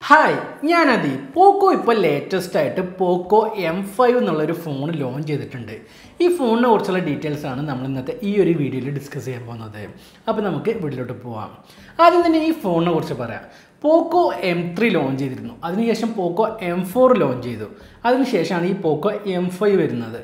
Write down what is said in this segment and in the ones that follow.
Hi, ഞാൻ Adeeb. POCO ഇപ്പോൾ latest ആയിട്ട് POCO M5 എന്നുള്ളൊരു ഫോൺ ലോഞ്ച് ചെയ്തിട്ടുണ്ട്. ഈ ഫോണിനെ കുറിച്ചുള്ള ഡീറ്റെയിൽസ് ആണ് നമ്മൾ ഇന്നത്തെ ഈ ഒരു വീഡിയോയിൽ ഡിസ്കസ് ചെയ്യാൻ പോകുന്നത്. അപ്പോൾ നമുക്ക് വീഡിയോയിലോട്ട് പോവാം. ആദ്യം തന്നെ ഈ ഫോണിനെ കുറിച്ച് പറയാം. POCO M3 ലോഞ്ച് ചെയ്തിരുന്നു. അതിനുശേഷം POCO M4 ലോഞ്ച് ചെയ്തു. അതിനുശേഷമാണ് ഈ POCO M5 വരുന്നത്.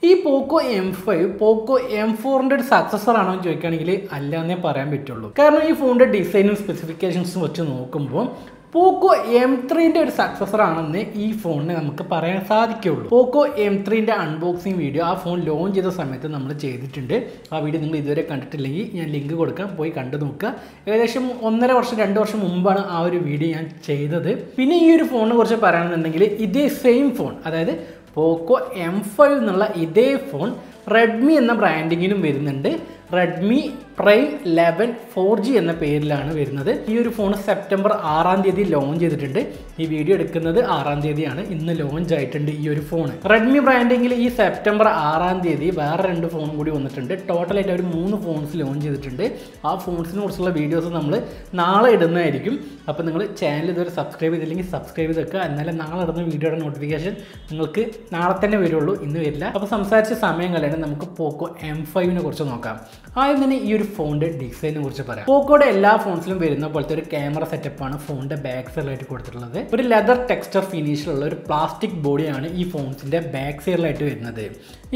ഈ POCO M5 POCO M4ന്റെ ഒരു സക്സസർ ആണോ എന്ന് ചോദിക്കുകയാണെങ്കിൽ അല്ല എന്നേ പറയാൻ പറ്റുള്ളൂ. കാരണം ഈ ഫോണിൻ്റെ ഡിസൈനും സ്പെസിഫിക്കേഷൻസും വെച്ച് നോക്കുമ്പോൾ POCO M3ന്റെ ഒരു സക്സസർ ആണെന്ന് ഈ ഫോണിന് നമുക്ക് പറയാൻ സാധിക്കുള്ളൂ. POCO M3ന്റെ അൺബോക്സിങ് വീഡിയോ ആ ഫോൺ ലോഞ്ച് ചെയ്ത സമയത്ത് നമ്മൾ ചെയ്തിട്ടുണ്ട്. ആ വീഡിയോ നിങ്ങൾ ഇതുവരെ കണ്ടിട്ടില്ലെങ്കിൽ ഞാൻ ലിങ്ക് കൊടുക്കാം, പോയി കണ്ടു നോക്കുക. ഏകദേശം 1.5 വർഷം 2 വർഷം മുമ്പാണ് ആ ഒരു വീഡിയോ ഞാൻ ചെയ്തത്. പിന്നെ ഈ ഒരു ഫോണിനെ കുറിച്ച് പറയുകയാണെന്നുണ്ടെങ്കിൽ ഇതേ സെയിം ഫോൺ, അതായത് POCO M5 എന്നുള്ള ഇതേ ഫോൺ റെഡ്മി എന്ന ബ്രാൻഡിങ്ങിലും വരുന്നുണ്ട്. റെഡ്മി പ്രൈം 11 4G എന്ന പേരിലാണ് വരുന്നത്. ഈ ഒരു ഫോൺ സെപ്റ്റംബർ 6-ാം തീയതി ലോഞ്ച് ചെയ്തിട്ടുണ്ട്. ഈ വീഡിയോ എടുക്കുന്നത് 6-ാം തീയതിയാണ്. ഇന്ന് ലോഞ്ച് ആയിട്ടുണ്ട് ഈ ഒരു ഫോൺ. റെഡ്മി ബ്രാൻഡിങ്ങിൽ ഈ സെപ്റ്റംബർ 6-ാം തീയതി വേറെ 2 ഫോൺ കൂടി വന്നിട്ടുണ്ട്. ടോട്ടലായിട്ട് അവർ 3 ഫോൺസ് ലോഞ്ച് ചെയ്തിട്ടുണ്ട്. ആ ഫോൺസിനെ കുറിച്ചുള്ള വീഡിയോസ് നമ്മൾ നാളെ ഇടുന്നതായിരിക്കും. അപ്പോൾ നിങ്ങൾ ചാനൽ ഇതുവരെ സബ്സ്ക്രൈബ് ചെയ്തില്ലെങ്കിൽ സബ്സ്ക്രൈബ് ചെയ്ത് വെക്കുക. എന്നാലും നാളെ ഇടുന്ന വീഡിയോയുടെ നോട്ടിഫിക്കേഷൻ നിങ്ങൾക്ക് നാളെ തന്നെ വരുള്ളൂ, ഇന്ന് വരില്ല. അപ്പോൾ സംസാരിച്ച സമയം കളയാണ് നമുക്ക് POCO M5നെ കുറിച്ച് നോക്കാം. ആദ്യം തന്നെ ഈ ഒരു ഫോണിൻ്റെ ഡിസൈനെ കുറിച്ച് പറയാം. പോക്കോയുടെ എല്ലാ ഫോൺസിലും വരുന്ന പോലത്തെ ഒരു ക്യാമറ സെറ്റപ്പാണ് ഫോണിൻ്റെ ബാക്ക് സൈഡിലായിട്ട് കൊടുത്തിട്ടുള്ളത്. ഒരു ലെതർ ടെക്സ്ചർ ഫിനിഷിലുള്ള ഒരു പ്ലാസ്റ്റിക് ബോഡിയാണ് ഈ ഫോൺസിൻ്റെ ബാക്ക് സൈഡിലായിട്ട് വരുന്നത്.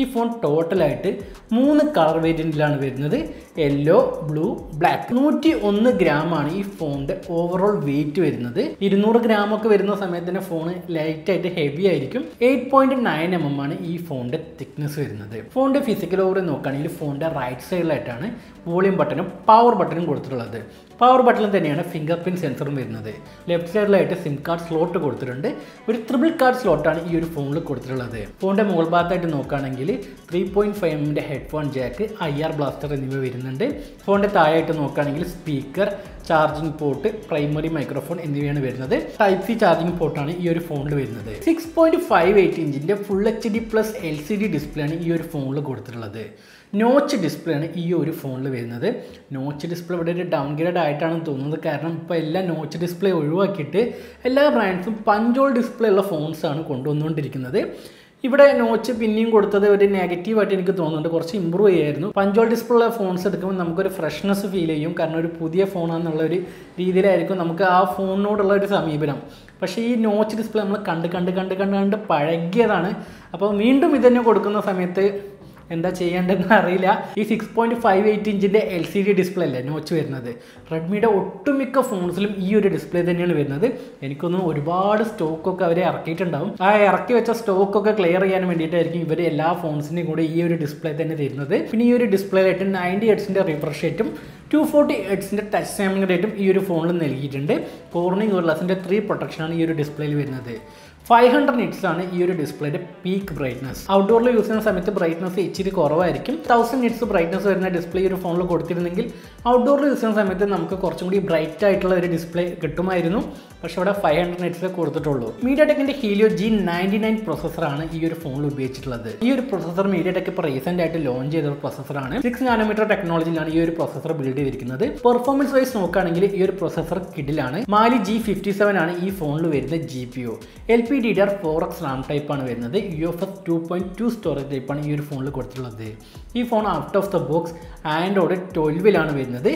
ഈ ഫോൺ ടോട്ടലായിട്ട് 3 കളർ വേരിയൻറ്റിലാണ് വരുന്നത്: യെല്ലോ, ബ്ലൂ, ബ്ലാക്ക്. 101 ഗ്രാമാണ് ഈ ഫോണിൻ്റെ ഓവറോൾ വെയിറ്റ് വരുന്നത്. 200 ഗ്രാമൊക്കെ വരുന്ന സമയത്ത് തന്നെ ഫോൺ ലൈറ്റായിട്ട് ഹെവി ആയിരിക്കും. 8.9 mm ആണ് ഈ ഫോണിൻ്റെ തിക്നെസ് വരുന്നത്. ഫോണിൻ്റെ ഫിസിക്കൽ ഓവർ നോക്കുകയാണെങ്കിൽ ഫോണിൻ്റെ റൈറ്റ് സൈഡിലായിട്ടാണ് വോളിയം ബട്ടണും പവർ ബട്ടണും കൊടുത്തിട്ടുള്ളത്. പവർ ബട്ടണിൽ തന്നെയാണ് ഫിംഗർ പ്രിൻറ്റ് സെൻസറും വരുന്നത്. ലെഫ്റ്റ് സൈഡിലായിട്ട് സിം കാർഡ് സ്ലോട്ട് കൊടുത്തിട്ടുണ്ട്. ഒരു ട്രിപ്പിൾ കാർഡ് സ്ലോട്ടാണ് ഈ ഒരു ഫോണിൽ കൊടുത്തിട്ടുള്ളത്. ഫോണിൻ്റെ മുകൾ ഭാഗത്തായിട്ട് നോക്കുകയാണെങ്കിൽ 3.5 mm headphone Jack, IR blaster എന്നിവ വരുന്നുണ്ട്. ഫോണിൻ്റെ താഴെയായിട്ട് നോക്കുകയാണെങ്കിൽ speaker, charging port, primary microphone എന്നിവയാണ് വരുന്നത്. Type C ചാർജിംഗ് പോർട്ടാണ് ഈ ഒരു ഫോണിൽ വരുന്നത്. 6.58 ഇഞ്ചിൻ്റെ ഫുൾ HD+ LCD ഡിസ്പ്ലേ ആണ് ഈ ഒരു ഫോണിൽ കൊടുത്തിട്ടുള്ളത്. നോച്ച് ഡിസ്പ്ലേ ആണ് ഈ ഒരു ഫോണിൽ വരുന്നത്. നോച്ച് ഡിസ്പ്ലേ ഇവിടെ ഒരു ഡൗൺഗ്രേഡ് ആയിട്ടാണെന്ന് തോന്നുന്നത്. കാരണം ഇപ്പോൾ എല്ലാ നോച്ച് ഡിസ്പ്ലേ ഒഴിവാക്കിയിട്ട് എല്ലാ ബ്രാൻഡ്സും പഞ്ചോൾ ഡിസ്പ്ലേ ഉള്ള ഫോൺസാണ് കൊണ്ടുവന്നുകൊണ്ടിരിക്കുന്നത്. ഇവിടെ നോച്ച് പിന്നെയും കൊടുത്തത് ഒരു നെഗറ്റീവായിട്ട് എനിക്ക് തോന്നുന്നുണ്ട്. കുറച്ച് ഇമ്പ്രൂവ് ചെയ്യായിരുന്നു. പഞ്ചോൾ ഡിസ്പ്ലേ ഉള്ള ഫോൺസ് എടുക്കുമ്പോൾ നമുക്കൊരു ഫ്രഷ്നെസ് ഫീൽ ചെയ്യും. കാരണം ഒരു പുതിയ ഫോണാണെന്നുള്ള ഒരു രീതിയിലായിരിക്കും നമുക്ക് ആ ഫോണിനോടുള്ള ഒരു സമീപനം. പക്ഷേ ഈ നോച്ച് ഡിസ്പ്ലേ നമ്മൾ കണ്ട് പഴകിയതാണ്. അപ്പോൾ വീണ്ടും ഇതന്നെ കൊടുക്കുന്ന സമയത്ത് എന്താ ചെയ്യേണ്ടതെന്ന് അറിയില്ല. ഈ 6.58 ഇഞ്ചിൻ്റെ LCD ഡിസ്പ്ലേ അല്ലേ നോച്ച് വരുന്നത്. റെഡ്മിയുടെ ഒട്ടുമിക്ക ഫോൺസിലും ഈ ഒരു ഡിസ്പ്ലേ തന്നെയാണ് വരുന്നത്. എനിക്കൊന്നും ഒരുപാട് സ്റ്റോക്കൊക്കെ അവർ ഇറക്കിയിട്ടുണ്ടാവും. ആ ഇറക്കി വെച്ച സ്റ്റോക്കൊക്കെ ക്ലിയർ ചെയ്യാൻ വേണ്ടിയിട്ടായിരിക്കും ഇവർ എല്ലാ ഫോൺസിൻ്റെയും കൂടെ ഈ ഒരു ഡിസ്പ്ലേ തന്നെ തരുന്നത്. പിന്നെ ഈ ഒരു ഡിസ്പ്ലേയിലായിട്ട് 90 Hz റിഫ്രഷ് റേറ്റും 240 Hz ടച്ച് സാമ്പിളിംഗ് റേറ്റും ഈ ഒരു ഫോണിൽ നൽകിയിട്ടുണ്ട്. കോർണിംഗ് ഗോറില്ലാസിൻ്റെ 3 പ്രൊട്ടക്ഷനാണ് ഈ ഒരു ഡിസ്പ്ലേയിൽ വരുന്നത്. 500 nits ആണ് ഈ ഒരു ഡിസ്പ്ലേയുടെ പീക്ക് ബ്രൈറ്റ്നസ്. ഔട്ട്ഡോറിൽ യൂസ് ചെയ്യുന്ന സമയത്ത് ബ്രൈറ്റ്നസ് ഇച്ചിരി കുറവായിരിക്കും. 1000 nits ബ്രൈറ്റ്നസ് വരുന്ന ഡിസ്പ്ലേ ഒരു ഫോണിൽ കൊടുത്തിരുന്നെങ്കിൽ ഔട്ട്ഡോറിൽ യൂസ് ചെയ്യുന്ന സമയത്ത് നമുക്ക് കുറച്ചും കൂടി ബ്രൈറ്റ് ആയിട്ടുള്ള ഒരു ഡിസ്പ്ലേ കിട്ടുമായിരുന്നു. പക്ഷേ ഇവിടെ 500 nits കൊടുത്തിട്ടുള്ളൂ. മീഡിയാടെക്കിൻ്റെ ഹീലിയോ G99 പ്രോസസ്സറാണ് ഈ ഒരു ഫോണിൽ ഉപയോഗിച്ചിട്ടുള്ളത്. ഈ ഒരു പ്രോസസ്സർ മീഡിയാടെക് ഇപ്പോൾ റീസെൻ്റ് ആയിട്ട് ലോഞ്ച് ചെയ്ത പ്രോസസ്സറാണ്. 6 nm ടെക്നോളജിയിലാണ് ഈ ഒരു പ്രോസസ്സർ ബിൽഡ് ചെയ്തിരിക്കുന്നത്. പെർഫോമൻസ് വൈസ് നോക്കുകയാണെങ്കിൽ ഈ ഒരു പ്രോസസ്സർ കിഡിലാണ്. Mali G57 ആണ് ഈ ഫോണിൽ വരുന്ന GPU. LPDDR4X RAM ടൈപ്പാണ് വരുന്നത്. UFS 2.2 സ്റ്റോറേജ് ടൈപ്പാണ് ഈ ഒരു ഫോണിൽ കൊടുത്തിട്ടുള്ളത്. ഈ phone out of the box Android 12 വരുന്നത്.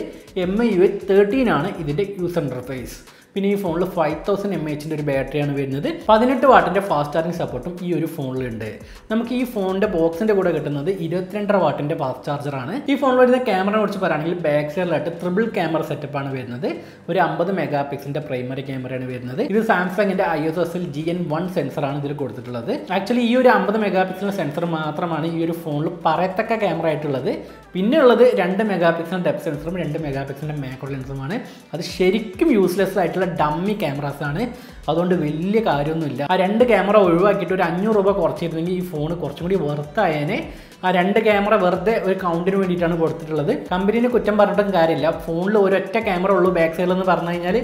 MIUI 13 ആണ് ഇതിൻ്റെ യൂസർ ഇൻ്റർഫേസ്. പിന്നെ ഈ ഫോണിൽ 5000 mAh ഒരു ബാറ്ററിയാണ് വരുന്നത്. 18 വാട്ടിൻ്റെ ഫാസ്റ്റ് ചാർജിങ് സപ്പോർട്ടും ഈ ഒരു ഫോണിലുണ്ട്. നമുക്ക് ഈ ഫോണിൻ്റെ ബോക്സിൻ്റെ കൂടെ കിട്ടുന്നത് 22.5 വാട്ടിൻ്റെ ഫാസ്റ്റ് ചാർജറാണ്. ഈ ഫോണിൽ വരുന്ന ക്യാമറയെ കുറിച്ച് പറയുകയാണെങ്കിൽ ബാക്ക് സൈഡിലായിട്ട് ട്രിപ്പിൾ ക്യാമറ സെറ്റപ്പാണ് വരുന്നത്. ഒരു 50 MP പ്രൈമറി ക്യാമറയാണ് വരുന്നത്. ഇത് സാംസങ്ങിൻ്റെ ISOCELL GN1 സെൻസറാണ് ഇതിൽ കൊടുത്തിട്ടുള്ളത്. ആക്ച്വലി ഈ ഒരു 50 MP സെൻസർ മാത്രമാണ് ഈ ഒരു ഫോണിൽ പറയത്തക്ക ക്യാമറ ആയിട്ടുള്ളത്. പിന്നെ ഉള്ളത് 2 MP ഡെപ്ത് സെൻസറും 2 MP മാക്രോ ലെൻസുമാണ്. അത് ശരിക്കും യൂസ്ലെസ് ആയിട്ടുള്ള ഡമ്മി ക്യാമറാസ് ആണ്. അതുകൊണ്ട് വലിയ കാര്യമൊന്നുമില്ല. ആ 2 ക്യാമറ ഒഴിവാക്കിയിട്ട് ഒരു 500 രൂപ കുറച്ചിരുന്നെങ്കിൽ ഈ ഫോൺ കുറച്ചും കൂടി വർത്തായേനെ. ആ 2 ക്യാമറ വെറുതെ ഒരു കൗണ്ടിന് വേണ്ടിയിട്ടാണ് കൊടുത്തിട്ടുള്ളത്. കമ്പനീനെ കുറ്റം പറഞ്ഞിട്ടും കാര്യമില്ല. ഫോണിൽ ഒരൊറ്റ ക്യാമറ ഉള്ളൂ ബാക്ക് സൈഡിൽ എന്ന് പറഞ്ഞു കഴിഞ്ഞാൽ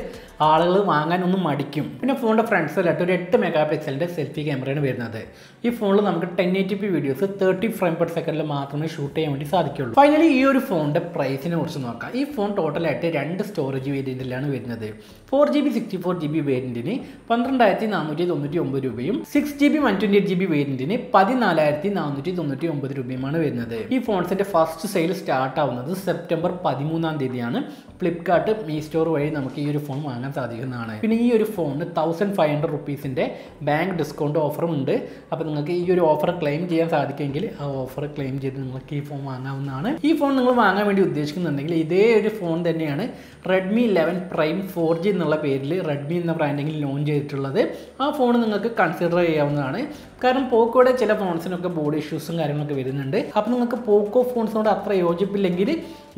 ആളുകൾ വാങ്ങാനൊന്നും മടിക്കും. പിന്നെ ഫോണിൻ്റെ ഫ്രണ്ട് സൈഡിലായിട്ട് ഒരു 8 മെഗാ പിക്സലിൻ്റെ സെൽഫി ക്യാമറയാണ് വരുന്നത്. ഈ ഫോണിൽ നമുക്ക് 1080p വീഡിയോസ് 30 ഫ്രെയിം പെർ സെക്കൻഡിൽ മാത്രമേ ഷൂട്ട് ചെയ്യാൻ വേണ്ടി സാധിക്കുള്ളൂ. ഫൈനലി ഈ ഒരു ഫോണിൻ്റെ പ്രൈസിനെ കുറിച്ച് നോക്കാം. ഈ ഫോൺ ടോട്ടലായിട്ട് 2 സ്റ്റോറേജ് വേരിയൻറ്റിലാണ് വരുന്നത്. 4GB 64GB വേരിയൻറ്റിന് 12,499 രൂപയും 6GB 128GB വേരിയൻറ്റിന് 14,499 രൂപയുമാണ് വരുന്നത്. ഈ ഫോൺസിൻ്റെ ഫസ്റ്റ് സെയിൽ സ്റ്റാർട്ട് ആവുന്നത് സെപ്റ്റംബർ 13-ാം തീയതിയാണ്. ഫ്ലിപ്കാർട്ട് മീ സ്റ്റോർ വഴി നമുക്ക് ഈ ഒരു ഫോൺ വാങ്ങാൻ സാധിക്കുന്നതാണ്. പിന്നെ ഈ ഒരു ഫോണിന് 1500 റുപ്പീസിൻ്റെ ബാങ്ക് ഡിസ്കൗണ്ട് ഓഫറും ഉണ്ട്. അപ്പോൾ നിങ്ങൾക്ക് ഈ ഒരു ഓഫർ ക്ലെയിം ചെയ്യാൻ സാധിക്കുമെങ്കിൽ ആ ഓഫർ ക്ലെയിം ചെയ്ത് നിങ്ങൾക്ക് ഈ ഫോൺ വാങ്ങാവുന്നതാണ്. ഈ ഫോൺ നിങ്ങൾ വാങ്ങാൻ വേണ്ടി ഉദ്ദേശിക്കുന്നുണ്ടെങ്കിൽ ഇതേ ഒരു ഫോൺ തന്നെയാണ് റെഡ്മി 11 പ്രൈം 4G എന്നുള്ള പേരിൽ റെഡ്മി എന്ന ബ്രാൻഡിങ്ങിൽ ലോഞ്ച് ചെയ്തിട്ടുള്ളത്. ആ ഫോൺ നിങ്ങൾക്ക് കൺസിഡർ ചെയ്യാവുന്നതാണ്. കാരണം പോക്കോയുടെ ചില ഫോൺസിനൊക്കെ ബോഡി ഇഷ്യൂസും കാര്യങ്ങളൊക്കെ വരുന്നുണ്ട്. അപ്പോൾ നിങ്ങൾക്ക് പോക്കോ ഫോൺസിനോട് അത്ര യോജിപ്പില്ലെങ്കിൽ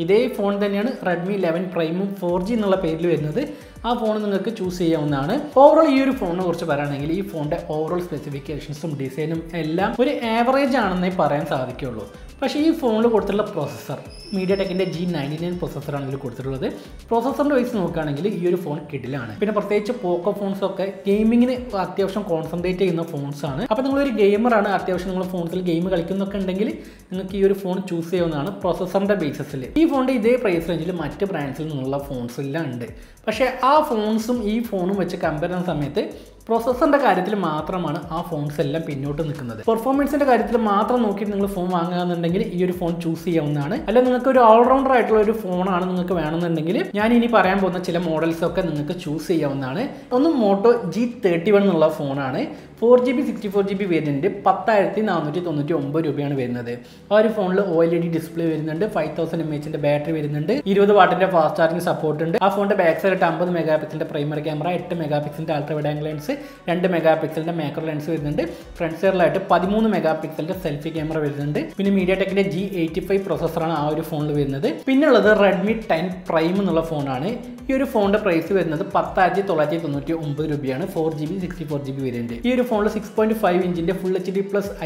ഇതേ ഫോൺ തന്നെയാണ് റെഡ്മി 11 പ്രൈമും 4G എന്നുള്ള പേരിൽ വരുന്നത്. ആ ഫോൺ നിങ്ങൾക്ക് ചൂസ് ചെയ്യാവുന്നതാണ്. ഓവറോൾ ഈ ഒരു ഫോണിനെ കുറിച്ച് പറയുകയാണെങ്കിൽ ഈ ഫോണിൻ്റെ ഓവറോൾ സ്പെസിഫിക്കേഷൻസും ഡിസൈനും എല്ലാം ഒരു ആവറേജ് ആണെന്നേ പറയാൻ സാധിക്കുള്ളൂ. പക്ഷേ ഈ ഫോണിൽ കൊടുത്തിട്ടുള്ള പ്രോസസ്സർ മീഡിയടെക്കിൻ്റെ G99 പ്രോസസ്സറാണ് ഇതിൽ കൊടുത്തിട്ടുള്ളത്. പ്രോസസ്സറിൻ്റെ വൈസ് നോക്കുകയാണെങ്കിൽ ഈ ഒരു ഫോൺ കിടിലാണ്. പിന്നെ പ്രത്യേകിച്ച് പോക്കോ ഫോൺസൊക്കെ ഗെയിമിങ്ങിന് അത്യാവശ്യം കോൺസെൻട്രേറ്റ് ചെയ്യുന്ന ഫോൺസാണ്. അപ്പോൾ നിങ്ങളൊരു ഗെയിമറാണ്, അത്യാവശ്യം നിങ്ങൾ ഫോൺസിൽ ഗെയിം കളിക്കുന്നൊക്കെ ഉണ്ടെങ്കിൽ നിങ്ങൾക്ക് ഈ ഒരു ഫോൺ ചൂസ് ചെയ്യാവുന്നതാണ് പ്രോസസ്സറിൻ്റെ ബേസിസിൽ. ഈ ഫോണിൻ്റെ ഇതേ പ്രൈസ് റേഞ്ചിൽ മറ്റ് ബ്രാൻഡ്സിൽ നിന്നുള്ള ഫോൺസ് എല്ലാം ഉണ്ട്. പക്ഷേ ആ ഫോൺസും ഈ ഫോണും വെച്ച് കമ്പയർ ചെയ്യുന്ന സമയത്ത് പ്രോസസ്സറിൻ്റെ കാര്യത്തിൽ മാത്രമാണ് ആ ഫോൺസ് എല്ലാം പിന്നോട്ട് നിൽക്കുന്നത്. പെർഫോമൻസിൻ്റെ കാര്യത്തിൽ മാത്രം നോക്കിയിട്ട് നിങ്ങൾ ഫോൺ വാങ്ങുകയാണെന്നുണ്ടെങ്കിൽ ഈ ഒരു ഫോൺ ചൂസ് ചെയ്യാവുന്നതാണ്. അല്ല നിങ്ങൾക്ക് ഒരു ഓൾറൗണ്ടർ ആയിട്ടുള്ള ഒരു ഫോണാണ് നിങ്ങൾക്ക് വേണമെന്നുണ്ടെങ്കിൽ ഞാൻ ഇനി പറയാൻ പോകുന്ന ചില മോഡൽസ് ഒക്കെ നിങ്ങൾക്ക് ചൂസ് ചെയ്യാവുന്നതാണ്. ഒന്ന് മോട്ടോ G31 എന്നുള്ള ഫോണാണ്. 4GB 64GB വേരിയൻറ്റ് 10,499 രൂപയാണ് വരുന്നത്. ആ ഒരു ഫോണിൽ OLED ഡിസ്പ്ലേ വരുന്നുണ്ട്, 5000 mAh ബാറ്ററി വരുന്നുണ്ട്, 20 വാട്ടിൻ്റെ ഫാസ്റ്റ് ചാർജിങ് സപ്പോർട്ട് ഉണ്ട്. ആ ഫോണിൻ്റെ ബാക്ക് സൈഡിൽ 50 മെഗാ പിക്സലിൻ്റെ പ്രൈമറി ക്യാമറ, 8 മെഗാ പിക്സലിൻ്റെ ultra wide angle lens, 2 mega പിക്സലിൻ്റെ മാക്രോ ലെൻസ് വരുന്നുണ്ട്. ഫ്രണ്ട് സൈഡിലായിട്ട് 13 മെഗാ പിക്സലിൻ്റെ സെൽഫി ക്യാമറ വരുന്നുണ്ട്. പിന്നെ മീഡിയടെക്കിൻ്റെ G85 പ്രോസസ്സറാണ് ആ ഒരു ഫോണിൽ വരുന്നത്. പിന്നെ ഉള്ളത് റെഡ്മി 10 പ്രൈം എന്നുള്ള ഫോണാണ്. ഈ ഒരു ഫോണിൻ്റെ പ്രൈസ് വരുന്നത് 10,999 രൂപയാണ്. 4GB 64GB variant. ഈ ഒരു ഫോണിൽ 6.5 ഇഞ്ചിൻ്റെ full HD+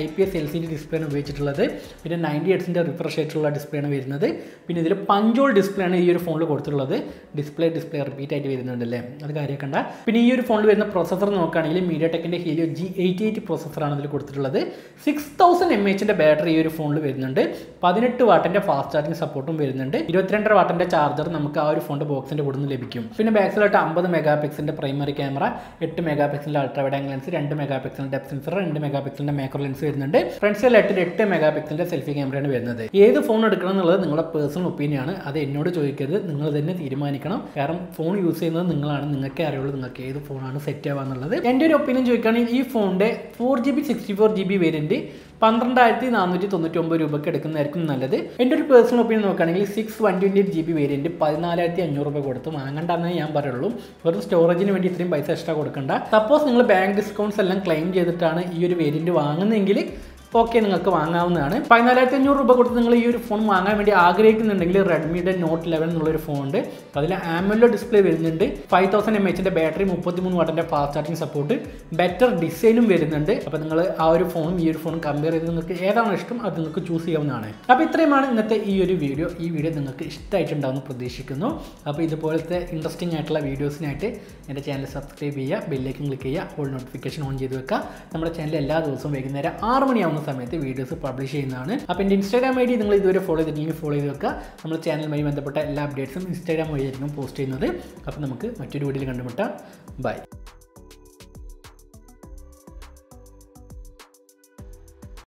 IPS LCD display ആണ് ഉപയോഗിച്ചിട്ടുള്ളത്. പിന്നെ 90 Hz റിഫ്രഷ് ആയിട്ടുള്ള ഡിസ്പ്ലേ ആണ് വരുന്നത്. പിന്നെ ഇതിൽ പഞ്ചോൾ ഡിസ്പ്ലേ ആണ് ഈ ഒരു ഫോണിൽ കൊടുത്തിട്ടുള്ളത്. ഡിസ്പ്ലേ റിപ്പീറ്റ് ആയിട്ട് വരുന്നുണ്ടല്ലേ, അത് കാര്യമാക്കണ്ട. പിന്നെ ഈ ഒരു ഫോണിൽ വരുന്ന പ്രോസസ്സർ നോക്കുകയാണെങ്കിൽ മീഡിയടെക്കിൻ്റെ ഹീലിയോ G88 പ്രോസസ്സറാണ് ഇതിൽ കൊടുത്തിട്ടുള്ളത്. 6000 mAh ബാറ്ററി ഈ ഒരു ഫോണിൽ വരുന്നുണ്ട്. 18 വാട്ടിൻ്റെ ഫാസ്റ്റ് ചാർജിങ് സപ്പോർട്ടും വരുന്നുണ്ട്. 22 വാട്ടിൻ്റെ ചാർജർ നമുക്ക് ആ ഒരു ഫോണിൻ്റെ ബോക്സിൻ്റെ കൂടെ ലഭിക്കും. പിന്നെ ബാക്ക് സൈഡിലായിട്ട് 50 മെഗാ പിക്സലിൻ്റെ പ്രൈമറി ക്യാമറ, 8 മെഗാ പിക്സലിൻ്റെ ultra wide angle lens, 2 mega പിക്സലിൻ്റെ ഡെപ്ത് സെൻസർ, 2 മെഗാ പിക്സലിൻ്റെ മാക്രോ ലെൻസ് വരുന്നുണ്ട്. ഫ്രണ്ട് സൈഡിലായിട്ട് 8 മെഗാ പിക്സലിൻ്റെ സെൽഫി ക്യാമറയാണ് വരുന്നത്. ഏത് ഫോൺ എടുക്കണം എന്നുള്ളത് നിങ്ങളുടെ പേഴ്സണൽ ഒപ്പീനിയൻ ആണ്. അത് എന്നോട് ചോദിക്കരുത്, നിങ്ങൾ തന്നെ തീരുമാനിക്കണം. കാരണം ഫോൺ യൂസ് ചെയ്യുന്നത് നിങ്ങളാണ്, നിങ്ങൾക്കേ അറിയുള്ളൂ നിങ്ങൾക്ക് ഏത് ഫോണാണ് സെറ്റ് ആവുക എന്നുള്ളത്. എൻ്റെ ഒരു ഒപ്പീനിയൻ ചോദിക്കുകയാണെങ്കിൽ ഈ ഫോണിൻ്റെ 4GB 64GB വേരിയൻറ്റ് 12,499 രൂപയ്ക്ക് എടുക്കുന്നതായിരിക്കും നല്ലത്. എൻ്റെ ഒരു പേഴ്സണൽ ഒപ്പീനിയൻ നോക്കുകയാണെങ്കിൽ 6/128GB വേരിയൻറ്റ് 14,500 രൂപ കൊടുത്ത് വാങ്ങണ്ടെന്നേ ഞാൻ പറയുള്ളൂ. വെറും സ്റ്റോറേജിന് വേണ്ടി ഇത്രയും പൈസ എക്സ്ട്രാ കൊടുക്കണ്ട. സപ്പോസ് നിങ്ങൾ ബാങ്ക് ഡിസ്കൗണ്ട്സ് എല്ലാം ക്ലെയിം ചെയ്തിട്ടാണ് ഈ ഒരു വേരിയൻറ്റ് വാങ്ങുന്നതെങ്കിൽ ഓക്കെ, നിങ്ങൾക്ക് വാങ്ങാവുന്നതാണ്. 14,500 രൂപ കൊടുത്ത് നിങ്ങൾ ഈ ഒരു ഫോൺ വാങ്ങാൻ വേണ്ടി ആഗ്രഹിക്കുന്നുണ്ടെങ്കിൽ റെഡ്മിയുടെ നോട്ട് 11 എന്നുള്ളൊരു ഫോൺ ഉണ്ട്. അതിൽ AMOLED ഡിസ്പ്ലേ വരുന്നുണ്ട്, 5000 mAh ബാറ്ററി, 33 വാട്ടിൻ്റെ ഫാസ്റ്റ് ചാർജിങ് സപ്പോർട്ട്, ബെറ്റർ ഡിസൈനും വരുന്നുണ്ട്. അപ്പോൾ നിങ്ങൾ ആ ഒരു ഫോണും ഈ ഒരു ഫോണും കമ്പയർ ചെയ്ത് നിങ്ങൾക്ക് ഏതാണ് ഇഷ്ടം അത് നിങ്ങൾക്ക് ചൂസ് ചെയ്യാവുന്നതാണ്. അപ്പോൾ ഇത്രയുമാണ് ഇന്നത്തെ ഈ ഒരു വീഡിയോ. ഈ വീഡിയോ നിങ്ങൾക്ക് ഇഷ്ടമായിട്ടുണ്ടാവുമെന്ന് പ്രതീക്ഷിക്കുന്നു. അപ്പോൾ ഇതുപോലത്തെ ഇൻട്രസ്റ്റിംഗ് ആയിട്ടുള്ള വീഡിയോസിനായിട്ട് എൻ്റെ ചാനൽ സബ്സ്ക്രൈബ് ചെയ്യുക, ബെല്ലൈക്കൻ ക്ലിക്ക് ചെയ്യുക, ഓൾ നോട്ടിഫിക്കേഷൻ ഓൺ ചെയ്ത് വെക്കുക. നമ്മുടെ ചാനൽ എല്ലാ ദിവസവും വൈകുന്നേരം 6 മണിയാവുന്ന സമയത്ത് വീഡിയോസ് പബ്ലിഷ് ചെയ്യുന്നതാണ്. അപ്പോൾ എൻ്റെ ഇൻസ്റ്റാഗ്രാം ഐ ഡി നിങ്ങൾ ഇതുവരെ ഫോളോ ചെയ്തിട്ടുണ്ടെങ്കിൽ ഫോളോ ചെയ്ത് വെക്കുക. നമ്മുടെ ചാനലുമായി ബന്ധപ്പെട്ട എല്ലാ അപ്ഡേറ്റ്സും ഇൻസ്റ്റാഗ്രാം വഴിയായിരിക്കും പോസ്റ്റ് ചെയ്യുന്നത്. അപ്പോൾ നമുക്ക് മറ്റൊരു വീഡിയോയിൽ കണ്ടുമുട്ടാം. ബൈ.